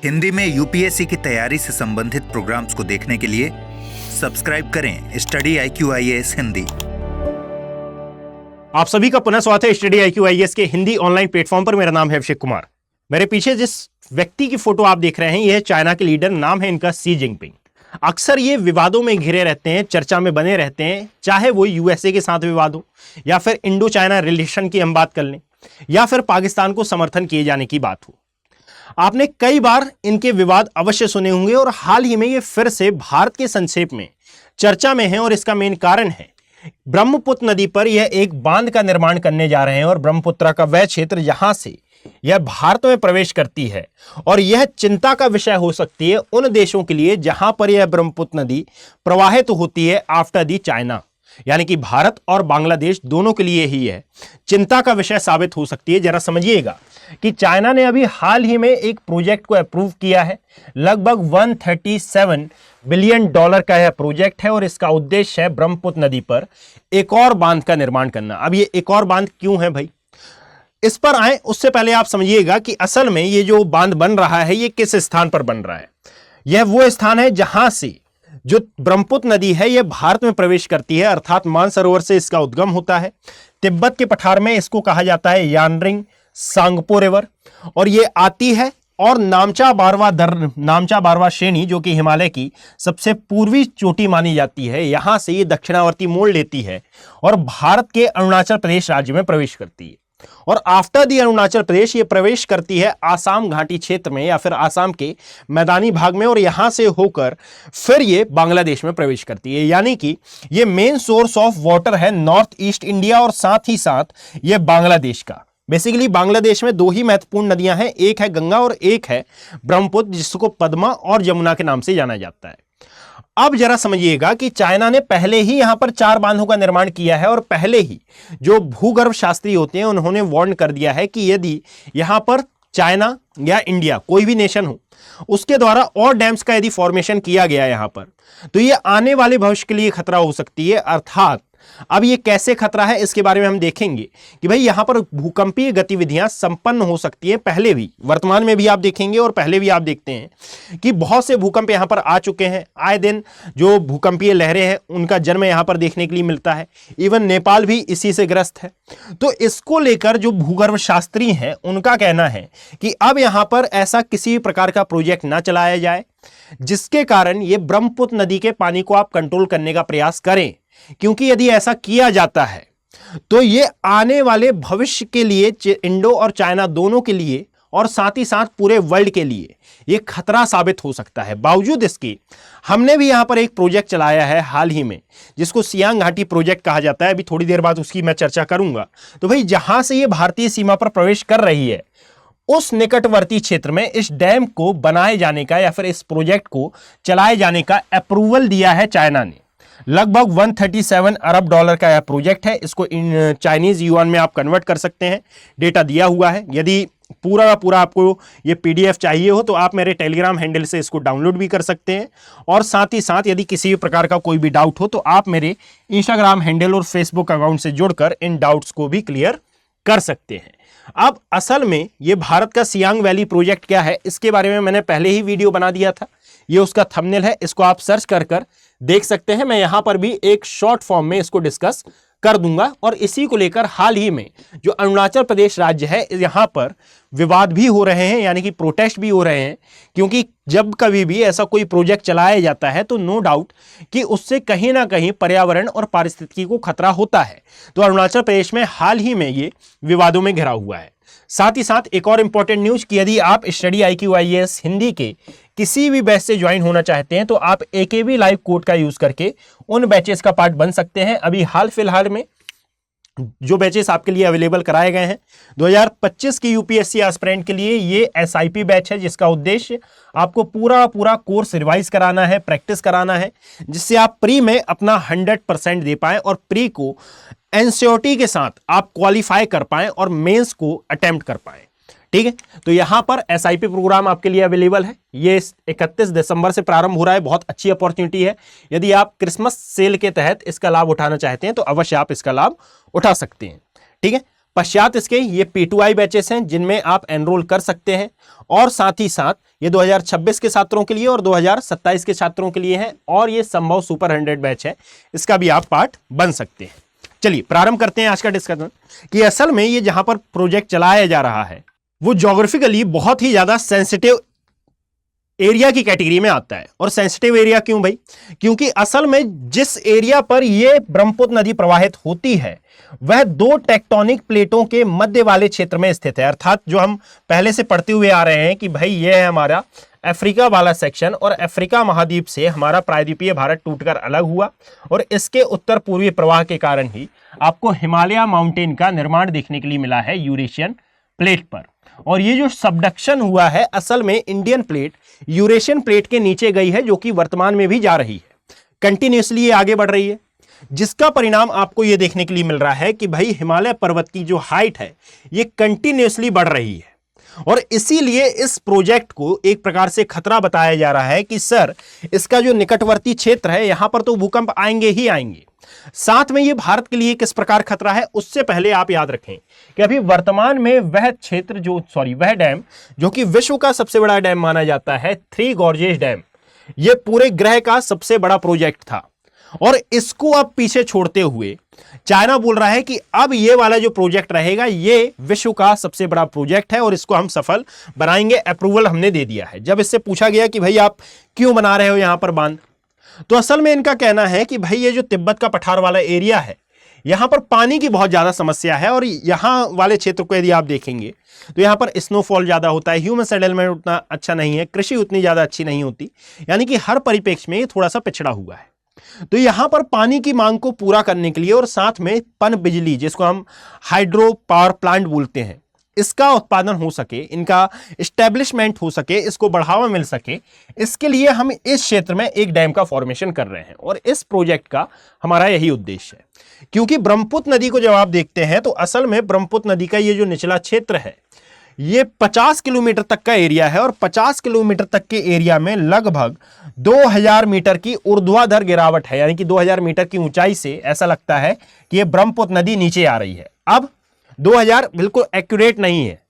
हिंदी में यूपीएससी की तैयारी से संबंधित प्रोग्राम्स को देखने के लिए सब्सक्राइब करें स्टडी IQ-IAS हिंदी। आप सभी का पुनः स्वागत है स्टडी IQ-IAS के हिंदी ऑनलाइन प्लेटफॉर्म पर। मेरा नाम है अभिषेक कुमार। मेरे पीछे जिस व्यक्ति की फोटो आप देख रहे हैं यह चाइना के लीडर, नाम है इनका शी जिनपिंग। अक्सर ये विवादों में घिरे रहते हैं, चर्चा में बने रहते हैं, चाहे वो यूएसए के साथ विवाद हो या फिर इंडो चाइना रिलेशन की हम बात कर लें या फिर पाकिस्तान को समर्थन किए जाने की बात हो। आपने कई बार इनके विवाद अवश्य सुने होंगे और हाल ही में ये फिर से भारत के संक्षेप में चर्चा में है और इसका मेन कारण है ब्रह्मपुत्र नदी पर यह एक बांध का निर्माण करने जा रहे हैं और ब्रह्मपुत्र का वह क्षेत्र जहां से यह भारत में प्रवेश करती है और यह चिंता का विषय हो सकती है उन देशों के लिए जहां पर यह ब्रह्मपुत्र नदी प्रवाहित होती है आफ्टर दी चाइना, यानी कि भारत और बांग्लादेश दोनों के लिए ही है चिंता का विषय साबित हो सकती है। जरा समझिएगा कि चाइना ने अभी हाल ही में एक प्रोजेक्ट को अप्रूव किया है। लगभग $137 बिलियन का यह प्रोजेक्ट है और इसका उद्देश्य है ब्रह्मपुत्र नदी पर एक और बांध का निर्माण करना। अब ये एक और बांध क्यों है भाई, इस पर आए उससे पहले आप समझिएगा कि असल में ये जो बांध बन रहा है ये किस स्थान पर बन रहा है। यह वो स्थान है जहां से जो ब्रह्मपुत्र नदी है यह भारत में प्रवेश करती है, अर्थात मानसरोवर से इसका उद्गम होता है। तिब्बत के पठार में इसको कहा जाता है यानरिंग सांगपो रिवर और ये आती है और नामचा बारवा श्रेणी जो कि हिमालय की सबसे पूर्वी चोटी मानी जाती है, यहां से ये दक्षिणावर्ती मोड़ लेती है और भारत के अरुणाचल प्रदेश राज्य में प्रवेश करती है। और आफ्टर दी अरुणाचल प्रदेश ये प्रवेश करती है आसाम घाटी क्षेत्र में या फिर आसाम के मैदानी भाग में और यहां से होकर फिर ये बांग्लादेश में प्रवेश करती है। यानी कि ये मेन सोर्स ऑफ वाटर है नॉर्थ ईस्ट इंडिया और साथ ही साथ ये बांग्लादेश का। बेसिकली बांग्लादेश में दो ही महत्वपूर्ण नदियां हैं, एक है गंगा और एक है ब्रह्मपुत्र, जिसको पद्मा और यमुना के नाम से जाना जाता है। अब जरा समझिएगा कि चाइना ने पहले ही यहां पर 4 बांधों का निर्माण किया है और पहले ही जो भूगर्भ शास्त्री होते हैं उन्होंने वार्न कर दिया है कि यदि यहां पर चाइना या इंडिया कोई भी नेशन हो उसके द्वारा और डैम्स का यदि फॉर्मेशन किया गया यहां पर तो ये आने वाले भविष्य के लिए खतरा हो सकती है। अर्थात अब ये कैसे खतरा है इसके बारे में हम देखेंगे कि भाई यहां पर भूकंपीय गतिविधियां संपन्न हो सकती हैं। पहले भी, वर्तमान में भी आप देखेंगे और पहले भी आप देखते हैं कि बहुत से भूकंप यहां पर आ चुके हैं। आए दिन जो भूकंपीय लहरें हैं उनका जन्म यहां पर देखने के लिए मिलता है। इवन नेपाल भी इसी से ग्रस्त है। तो इसको लेकर जो भूगर्भ शास्त्री हैं उनका कहना है कि अब यहां पर ऐसा किसी प्रकार का प्रोजेक्ट ना चलाया जाए जिसके कारण ये ब्रह्मपुत्र नदी के पानी को आप कंट्रोल करने का प्रयास करें, क्योंकि यदि ऐसा किया जाता है तो ये आने वाले भविष्य के लिए इंडो और चाइना दोनों के लिए और साथ ही साथ पूरे वर्ल्ड के लिए ये खतरा साबित हो सकता है। बावजूद इसके हमने भी यहां पर एक प्रोजेक्ट चलाया है हाल ही में जिसको सियांग घाटी प्रोजेक्ट कहा जाता है। अभी थोड़ी देर बाद उसकी मैं चर्चा करूंगा। तो भाई जहां से ये भारतीय सीमा पर प्रवेश कर रही है उस निकटवर्ती क्षेत्र में इस डैम को बनाए जाने का या फिर इस प्रोजेक्ट को चलाए जाने का अप्रूवल दिया है चाइना ने। लगभग $137 अरब का यह प्रोजेक्ट है। इसको इन चाइनीज युआन में आप कन्वर्ट कर सकते हैं, डेटा दिया हुआ है। यदि पूरा का पूरा आपको ये PDF चाहिए हो तो आप मेरे टेलीग्राम हैंडल से इसको डाउनलोड भी कर सकते हैं और साथ ही साथ यदि किसी भी प्रकार का कोई भी डाउट हो तो आप मेरे इंस्टाग्राम हैंडल और फेसबुक अकाउंट से जुड़कर इन डाउट्स को भी क्लियर कर सकते हैं। अब असल में ये भारत का सियांग वैली प्रोजेक्ट क्या है इसके बारे में मैंने पहले ही वीडियो बना दिया था। ये उसका थंबनेल है, इसको आप सर्च कर देख सकते हैं। मैं यहां पर भी एक शॉर्ट फॉर्म में इसको डिस्कस कर दूंगा और इसी को लेकर हाल ही में जो अरुणाचल प्रदेश राज्य है यहां पर विवाद भी हो रहे हैं, यानी कि प्रोटेस्ट भी हो रहे हैं, क्योंकि जब कभी भी ऐसा कोई प्रोजेक्ट चलाया जाता है तो नो डाउट कि उससे कहीं ना कहीं पर्यावरण और पारिस्थितिकी को खतरा होता है। तो अरुणाचल प्रदेश में हाल ही में ये विवादों में घिरा हुआ है। साथ ही साथ एक और इंपॉर्टेंट न्यूज कि यदि आप स्टडी IQ-IAS हिंदी के किसी भी बैच से ज्वाइन होना चाहते हैं तो आप AKB लाइव कोड का यूज करके उन बैचेस का पार्ट बन सकते हैं। अभी हाल फिलहाल में जो बैचेस आपके लिए अवेलेबल कराए गए हैं 2025 की यूपीएससी एस्पिरेंट के लिए ये SIP बैच है जिसका उद्देश्य आपको पूरा कोर्स रिवाइज कराना है, प्रैक्टिस कराना है, जिससे आप प्री में अपना 100% दे पाएं और प्री को एनसीईआरटी के साथ आप क्वालिफाई कर पाएं और मेंस को अटेम्प्ट कर पाएं। ठीक है, तो यहां पर SIP प्रोग्राम आपके लिए अवेलेबल है। ये 31 दिसंबर से प्रारंभ हो रहा है। बहुत अच्छी अपॉर्चुनिटी है। यदि आप क्रिसमस सेल के तहत इसका लाभ उठाना चाहते हैं तो अवश्य आप इसका लाभ उठा सकते हैं। ठीक है, पश्चात इसके ये P2I बैचेस हैं जिनमें आप एनरोल कर सकते हैं, और साथ ही साथ ये 2026 के छात्रों के लिए और 2027 के छात्रों के लिए है, और ये संभव सुपर 100 बैच है, इसका भी आप पार्ट बन सकते हैं। चलिए प्रारंभ करते हैं आज का डिस्कशन कि असल में ये जहां पर प्रोजेक्ट चलाया जा रहा है वो ज्योग्राफिकली बहुत ही ज्यादा सेंसिटिव एरिया की कैटेगरी में आता है। और सेंसिटिव एरिया क्यों भाई? क्योंकि असल में जिस एरिया पर यह ब्रह्मपुत्र नदी प्रवाहित होती है वह दो टेक्टोनिक प्लेटों के मध्य वाले क्षेत्र में स्थित है। अर्थात जो हम पहले से पढ़ते हुए आ रहे हैं कि भाई यह है हमारा अफ्रीका वाला सेक्शन, और अफ्रीका महाद्वीप से हमारा प्रायद्वीपीय भारत टूटकर अलग हुआ, और इसके उत्तर पूर्वी प्रवाह के कारण ही आपको हिमालय माउंटेन का निर्माण देखने के लिए मिला है यूरेशियन प्लेट पर। और ये जो सबडक्शन हुआ है असल में इंडियन प्लेट यूरेशियन प्लेट के नीचे गई है, जो कि वर्तमान में भी जा रही है, कंटिन्यूसली ये आगे बढ़ रही है, जिसका परिणाम आपको ये देखने के लिए मिल रहा है कि भाई हिमालय पर्वत की जो हाइट है ये कंटिन्यूसली बढ़ रही है। और इसीलिए इस प्रोजेक्ट को एक प्रकार से खतरा बताया जा रहा है कि सर इसका जो निकटवर्ती क्षेत्र है यहां पर तो भूकंप आएंगे ही आएंगे, साथ में ये भारत के लिए किस प्रकार खतरा है उससे पहले आप याद रखें कि अभी वर्तमान में वह क्षेत्र वह डैम जो कि विश्व का सबसे बड़ा डैम माना जाता है, थ्री गॉर्जेस डैम, ये पूरे ग्रह का सबसे बड़ा प्रोजेक्ट था, और इसको अब पीछे छोड़ते हुए चाइना बोल रहा है कि अब ये वाला जो प्रोजेक्ट रहेगा ये विश्व का सबसे बड़ा प्रोजेक्ट है और इसको हम सफल बनाएंगे, अप्रूवल हमने दे दिया है। जब इससे पूछा गया कि भाई आप क्यों बना रहे हो यहां पर बांध, तो असल में इनका कहना है कि भाई ये जो तिब्बत का पठार वाला एरिया है यहां पर पानी की बहुत ज्यादा समस्या है, और यहां वाले क्षेत्र को यदि आप देखेंगे तो यहां पर स्नोफॉल ज्यादा होता है, ह्यूमन सेटलमेंट उतना अच्छा नहीं है, कृषि उतनी ज्यादा अच्छी नहीं होती, यानी कि हर परिप्रेक्ष्य में ये थोड़ा सा पिछड़ा हुआ है। तो यहां पर पानी की मांग को पूरा करने के लिए और साथ में पन बिजली जिसको हम हाइड्रो पावर प्लांट बोलते हैं इसका उत्पादन हो सके, इनका एस्टेब्लिशमेंट हो सके, इसको बढ़ावा मिल सके, इसके लिए हम इस क्षेत्र में एक डैम का फॉर्मेशन कर रहे हैं, और इस प्रोजेक्ट का हमारा यही उद्देश्य है। क्योंकि ब्रह्मपुत्र नदी को जब आप देखते हैं तो असल में ब्रह्मपुत्र नदी का ये जो निचला क्षेत्र है ये 50 किलोमीटर तक का एरिया है, और 50 किलोमीटर तक के एरिया में लगभग 2000 मीटर की ऊर्ध्वाधर गिरावट है, यानी कि 2000 मीटर की ऊंचाई से ऐसा लगता है कि ये ब्रह्मपुत्र नदी नीचे आ रही है। अब 2000 बिल्कुल एक्यूरेट नहीं है,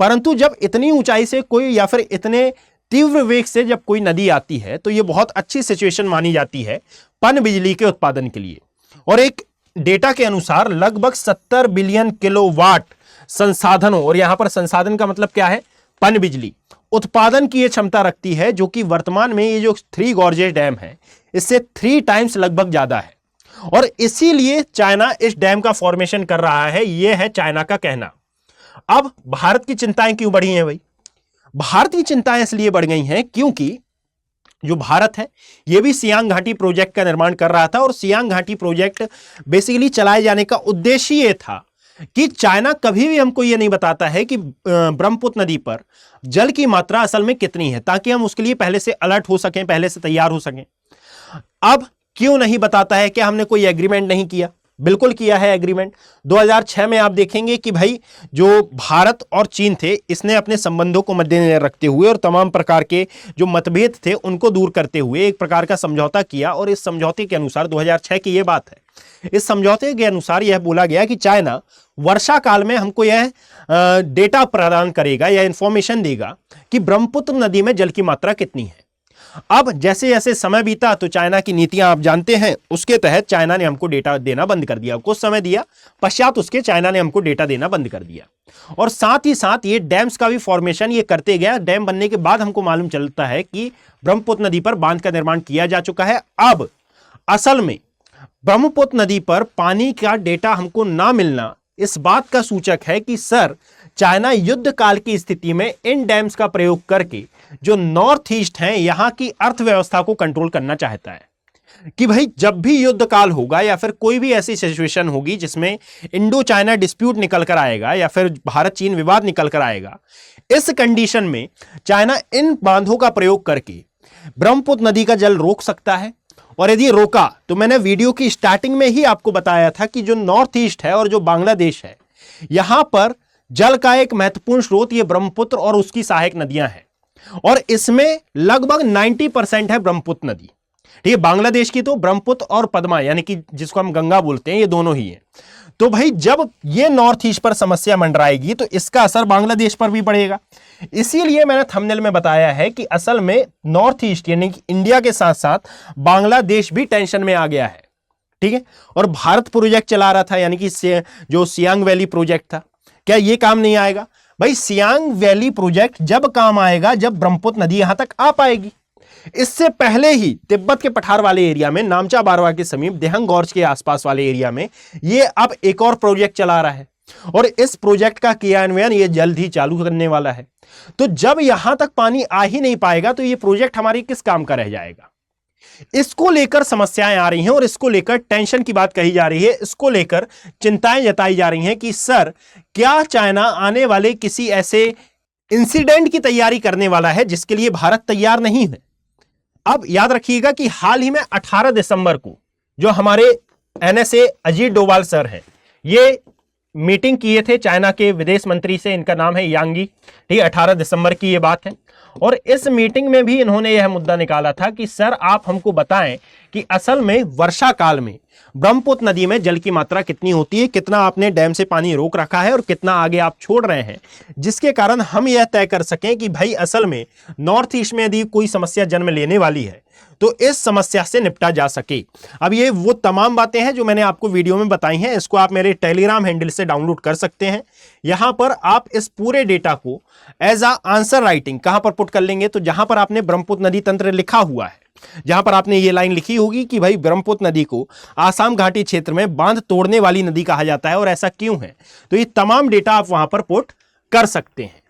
परंतु जब इतनी ऊंचाई से कोई या फिर इतने तीव्र वेग से जब कोई नदी आती है तो ये बहुत अच्छी सिचुएशन मानी जाती है पन बिजली के उत्पादन के लिए। और एक डेटा के अनुसार लगभग 70 बिलियन किलोवाट संसाधनों, और यहां पर संसाधन का मतलब क्या है, पन बिजली उत्पादन की यह क्षमता रखती है, जो कि वर्तमान में ये जो थ्री गॉर्जेस डैम है इससे 3 टाइम्स लगभग ज्यादा है। और इसीलिए चाइना इस डैम का फॉर्मेशन कर रहा है, यह है चाइना का कहना। अब भारत की चिंताएं क्यों बढ़ी हैं भाई? भारत की चिंताएं इसलिए बढ़ गई हैं क्योंकि जो भारत है यह भी सियांग घाटी प्रोजेक्ट का निर्माण कर रहा था, और सियांग घाटी प्रोजेक्ट बेसिकली चलाए जाने का उद्देश्य यह था कि चाइना कभी भी हमको यह नहीं बताता है कि ब्रह्मपुत्र नदी पर जल की मात्रा असल में कितनी है, ताकि हम उसके लिए पहले से अलर्ट हो सकें, पहले से तैयार हो सकें। अब क्यों नहीं बताता है? क्या हमने कोई एग्रीमेंट नहीं किया? बिल्कुल किया है एग्रीमेंट। 2006 में आप देखेंगे कि भाई जो भारत और चीन थे इसने अपने संबंधों को मद्देनजर रखते हुए और तमाम प्रकार के जो मतभेद थे उनको दूर करते हुए एक प्रकार का समझौता किया, और इस समझौते के अनुसार 2006 की यह बात है, इस समझौते के अनुसार यह बोला गया कि चाइना वर्षा काल में हमको यह डेटा प्रदान करेगा या इंफॉर्मेशन देगा कि ब्रह्मपुत्र नदी में जल की मात्रा कितनी है। अब जैसे जैसे समय बीता तो चाइना की नीतियां आप जानते हैं, उसके तहत चाइना ने हमको डेटा देना बंद कर दिया। कुछ समय दिया, पश्चात उसके चाइना ने हमको डेटा देना बंद कर दिया। और साथ ही साथ ये डैम्स का भी फॉर्मेशन ये करते गया। डैम बनने के बाद हमको मालूम चलता है कि ब्रह्मपुत्र नदी पर बांध का निर्माण किया जा चुका है। अब असल में ब्रह्मपुत्र नदी पर पानी का डेटा हमको ना मिलना इस बात का सूचक है कि सर चाइना युद्ध काल की स्थिति में इन डैम्स का प्रयोग करके जो नॉर्थ ईस्ट हैं यहां की अर्थव्यवस्था को कंट्रोल करना चाहता है, कि भाई जब भी युद्ध काल होगा या फिर कोई भी ऐसी सिचुएशन होगी जिसमें इंडो चाइना डिस्प्यूट निकल कर आएगा या फिर भारत चीन विवाद निकल कर आएगा, इस कंडीशन में चाइना इन बांधों का प्रयोग करके ब्रह्मपुत्र नदी का जल रोक सकता है। और यदि रोका तो मैंने वीडियो की स्टार्टिंग में ही आपको बताया था कि जो नॉर्थ ईस्ट है और जो बांग्लादेश है यहां पर जल का एक महत्वपूर्ण स्रोत ये ब्रह्मपुत्र और उसकी सहायक नदियां हैं, और इसमें लगभग 90% है ब्रह्मपुत्र नदी। ठीक है, बांग्लादेश की तो ब्रह्मपुत्र और पद्मा यानी कि जिसको हम गंगा बोलते हैं ये दोनों ही हैं। तो भाई जब ये नॉर्थ ईस्ट पर समस्या मंडराएगी तो इसका असर बांग्लादेश पर भी पड़ेगा। इसीलिए मैंने थंबनेल में बताया है कि असल में नॉर्थ ईस्ट यानी कि इंडिया के साथ साथ बांग्लादेश भी टेंशन में आ गया है, ठीक है। और भारत प्रोजेक्ट चला रहा था, यानी कि जो सियांग वैली प्रोजेक्ट था, क्या ये काम नहीं आएगा? भाई सियांग वैली प्रोजेक्ट जब काम आएगा जब ब्रह्मपुत्र नदी यहां तक आ पाएगी। इससे पहले ही तिब्बत के पठार वाले एरिया में, नामचा बारवा के समीप, देहंग गॉर्ज के आसपास वाले एरिया में ये अब एक और प्रोजेक्ट चला रहा है और इस प्रोजेक्ट का क्रियान्वयन ये जल्द ही चालू करने वाला है। तो जब यहां तक पानी आ ही नहीं पाएगा तो ये प्रोजेक्ट हमारी किस काम का रह जाएगा? इसको लेकर समस्याएं आ रही हैं और इसको लेकर टेंशन की बात कही जा रही है, इसको लेकर चिंताएं जताई जा रही हैं कि सर क्या चाइना आने वाले किसी ऐसे इंसिडेंट की तैयारी करने वाला है जिसके लिए भारत तैयार नहीं है। अब याद रखिएगा कि हाल ही में 18 दिसंबर को जो हमारे एनएसए अजीत डोभाल सर हैं, ये मीटिंग किए थे चाइना के विदेश मंत्री से, इनका नाम है यांगी, ठीक है। 18 दिसंबर की ये बात है और इस मीटिंग में भी इन्होंने यह मुद्दा निकाला था कि सर आप हमको बताएं कि असल में वर्षा काल में ब्रह्मपुत्र नदी में जल की मात्रा कितनी होती है, कितना आपने डैम से पानी रोक रखा है और कितना आगे आप छोड़ रहे हैं, जिसके कारण हम यह तय कर सकें कि भाई असल में नॉर्थ ईस्ट में यदि कोई समस्या जन्म लेने वाली है तो इस समस्या से निपटा जा सके। अब ये वो तमाम बातें हैं जो मैंने आपको वीडियो में बताई हैं, इसको आप मेरे टेलीग्राम हैंडल से डाउनलोड कर सकते हैं। यहां पर आप इस पूरे डेटा को एज अ आंसर राइटिंग कहां पर पुट कर लेंगे, तो जहां पर आपने ब्रह्मपुत्र नदी तंत्र लिखा हुआ है, जहां पर आपने ये लाइन लिखी होगी कि भाई ब्रह्मपुत्र नदी को आसाम घाटी क्षेत्र में बांध तोड़ने वाली नदी कहा जाता है और ऐसा क्यों है, तो ये तमाम डेटा आप वहां पर पुट कर सकते हैं।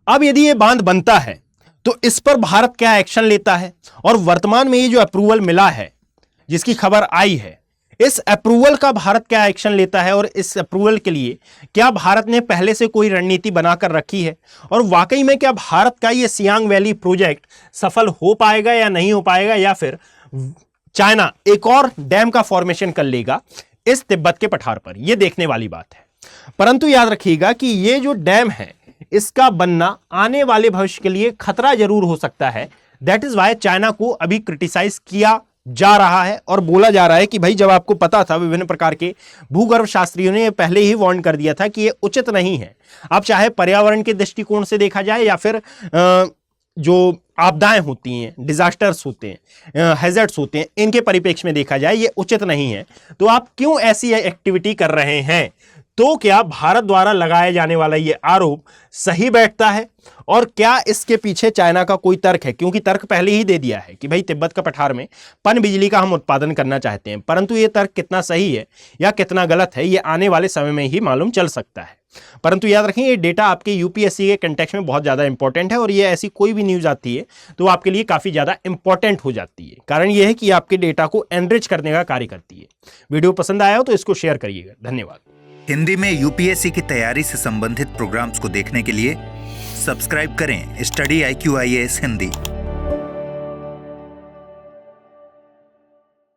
अब यदि ये बांध बनता है तो इस पर भारत क्या एक्शन लेता है, और वर्तमान में ये जो अप्रूवल मिला है जिसकी खबर आई है, इस अप्रूवल का भारत क्या एक्शन लेता है और इस अप्रूवल के लिए क्या भारत ने पहले से कोई रणनीति बनाकर रखी है, और वाकई में क्या भारत का ये सियांग वैली प्रोजेक्ट सफल हो पाएगा या नहीं हो पाएगा, या फिर चाइना एक और डैम का फॉर्मेशन कर लेगा इस तिब्बत के पठार पर, यह देखने वाली बात है। परंतु याद रखिएगा कि ये जो डैम है इसका बनना आने वाले भविष्य के लिए खतरा जरूर हो सकता है। दैट इज वाई चाइना को अभी क्रिटिसाइज किया जा रहा है और बोला जा रहा है कि भाई जब आपको पता था, विभिन्न प्रकार के भूगर्भ शास्त्रियों ने पहले ही वार्न कर दिया था कि ये उचित नहीं है। अब चाहे पर्यावरण के दृष्टिकोण से देखा जाए या फिर जो आपदाएं होती हैं, डिजास्टर्स होते हैं, हैजर्ड्स होते हैं, इनके परिप्रेक्ष्य में देखा जाए ये उचित नहीं है। तो आप क्यों ऐसी एक्टिविटी कर रहे हैं? तो क्या भारत द्वारा लगाया जाने वाला ये आरोप सही बैठता है, और क्या इसके पीछे चाइना का कोई तर्क है? क्योंकि तर्क पहले ही दे दिया है कि भाई तिब्बत का पठार में पन बिजली का हम उत्पादन करना चाहते हैं, परंतु ये तर्क कितना सही है या कितना गलत है ये आने वाले समय में ही मालूम चल सकता है। परंतु याद रखें ये डेटा आपके यूपीएससी के कंटेक्स्ट में बहुत ज्यादा इंपॉर्टेंट है और ये ऐसी कोई भी न्यूज आती है तो आपके लिए काफी ज्यादा इंपॉर्टेंट हो जाती है। कारण यह है कि आपके डेटा को एनरिच करने का कार्य करती है। वीडियो पसंद आया हो तो इसको शेयर करिएगा। धन्यवाद। हिंदी में यूपीएससी की तैयारी से संबंधित प्रोग्राम्स को देखने के लिए सब्सक्राइब करें स्टडी IQ IAS हिंदी।